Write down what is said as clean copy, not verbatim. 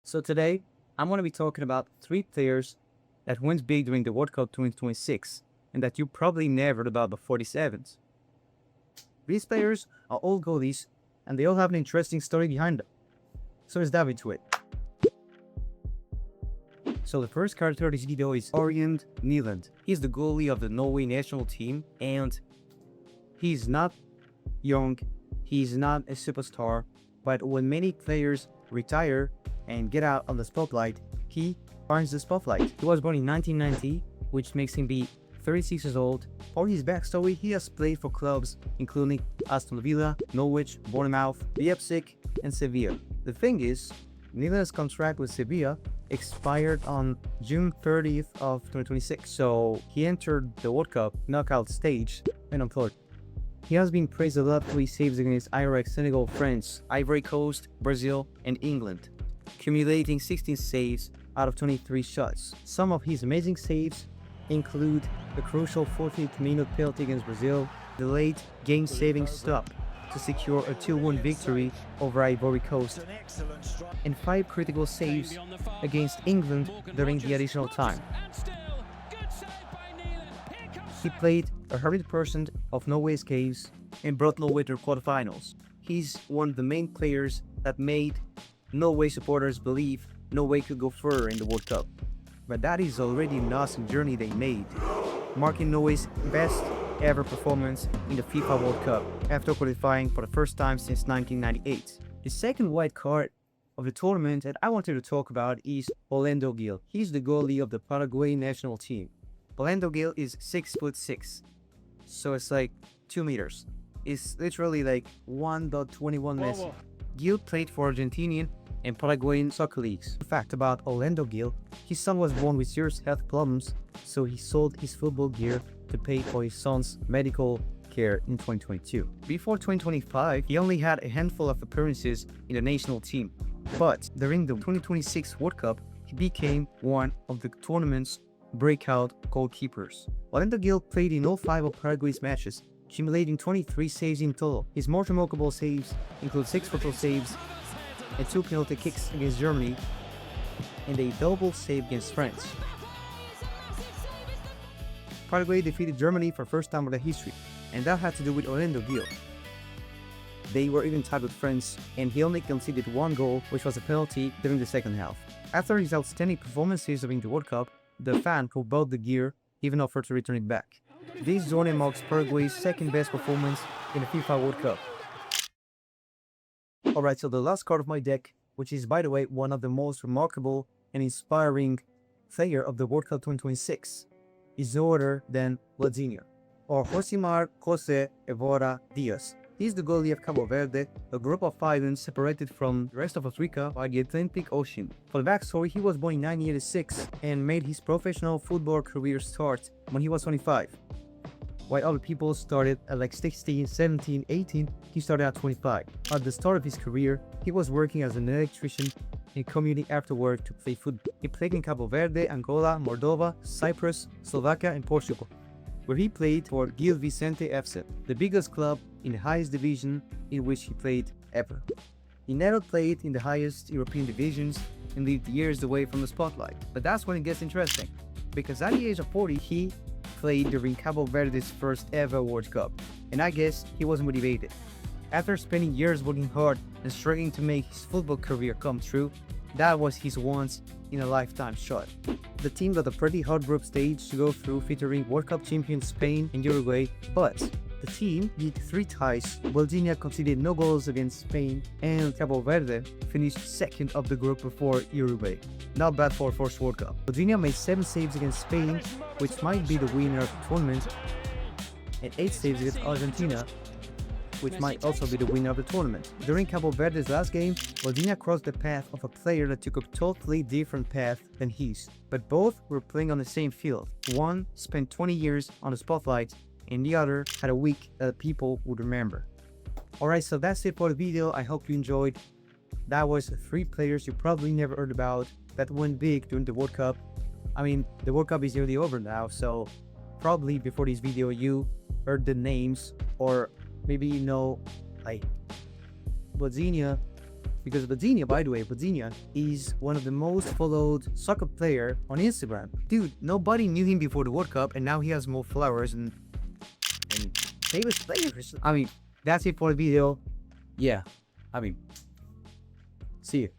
So today, I'm going to be talking about three players that went big during the World Cup 2026 and that you probably never heard about before these events. These players are all goalies and they all have an interesting story behind them. So let's dive into it. So the first character of this video is Ørjan Nyland. He's the goalie of the Norway national team and he's not young, he's not a superstar, but when many players retire and get out of the spotlight, he finds the spotlight. He was born in 1990, which makes him be 36 years old. For his backstory, he has played for clubs including Aston Villa, Norwich, Bournemouth, Leipzig, and Sevilla. The thing is, Nyland's contract with Sevilla expired on June 30th of 2026, so he entered the World Cup knockout stage unemployed. He has been praised a lot for his saves against Iraq, Senegal, France, Ivory Coast, Brazil, and England, accumulating 16 saves out of 23 shots. Some of his amazing saves include the crucial 40th minute penalty against Brazil, the late game-saving stop to secure a 2-1 victory over Ivory Coast, and 5 critical saves against England during the additional time. He played 100% of Norway's games and brought Norway to quarterfinals. He's one of the main players that made Norway supporters believe Norway could go further in the World Cup. But that is already an awesome journey they made, marking Norway's best ever performance in the FIFA World Cup after qualifying for the first time since 1998. The second white card of the tournament that I wanted to talk about is Orlando Gill. He's the goalie of the Paraguay national team. Orlando Gill is 6'6", so it's like 2 meters. It's literally like 1.21 Messi. Gill played for Argentinian and Paraguayan soccer leagues. Fact about Orlando Gill, his son was born with serious health problems, so he sold his football gear to pay for his son's medical care in 2022. Before 2025, he only had a handful of appearances in the national team, but during the 2026 World Cup, he became one of the tournament's breakout goalkeepers. Orlando Gill played in all 5 of Paraguay's matches, accumulating 23 saves in total. His most remarkable saves include 6 total saves and 2 penalty kicks against Germany and a double save against France. Paraguay defeated Germany for the first time in their history, and that had to do with Orlando Gill. They were even tied with France, and he only conceded 1 goal, which was a penalty during the second half. After his outstanding performances during the World Cup, the fan who bought the gear even offered to return it back. This journey marks Paraguay's second best performance in the FIFA World Cup. Alright, so the last card of my deck, which is by the way one of the most remarkable and inspiring player of the World Cup 2026, is no other than Vozinha, or Josimar Jose Evora Diaz. He's the goalie of Cape Verde, a group of islands separated from the rest of Africa by the Atlantic Ocean. For the backstory, he was born in 1986 and made his professional football career start when he was 25. While other people started at like 16, 17, 18, he started at 25. At the start of his career, he was working as an electrician and commuting after work to play football. He played in Cape Verde, Angola, Moldova, Cyprus, Slovakia, and Portugal, where he played for Gil Vicente FC, the biggest club in the highest division in which he played ever. He never played in the highest European divisions and lived years away from the spotlight. But that's when it gets interesting, because at the age of 40, he played during Cape Verde's first ever World Cup, and I guess he was motivated. After spending years working hard and struggling to make his football career come true, that was his once-in-a-lifetime shot. The team got a pretty hard group stage to go through, featuring World Cup champions Spain and Uruguay, but the team did 3 ties. Vozinha conceded no goals against Spain, and Cape Verde finished second of the group before Uruguay. Not bad for a first World Cup. Vozinha made 7 saves against Spain, which might be the winner of the tournament, and 8 saves against Argentina, which might also be the winner of the tournament. During Cape Verde's last game, Vozinha crossed the path of a player that took a totally different path than his, but both were playing on the same field. One spent 20 years on the spotlight, and the other had a week that people would remember. Alright, so that's it for the video. I hope you enjoyed. That was 3 players you probably never heard about that went big during the World Cup. I mean, the World Cup is nearly over now, so probably before this video you heard the names, or maybe you know like Vozinha Because Vozinha, by the way, Vozinha is one of the most followed soccer player on Instagram. Dude, nobody knew him before the World Cup, and now he has more followers and famous players. I mean, that's it for the video. Yeah, I mean, see you.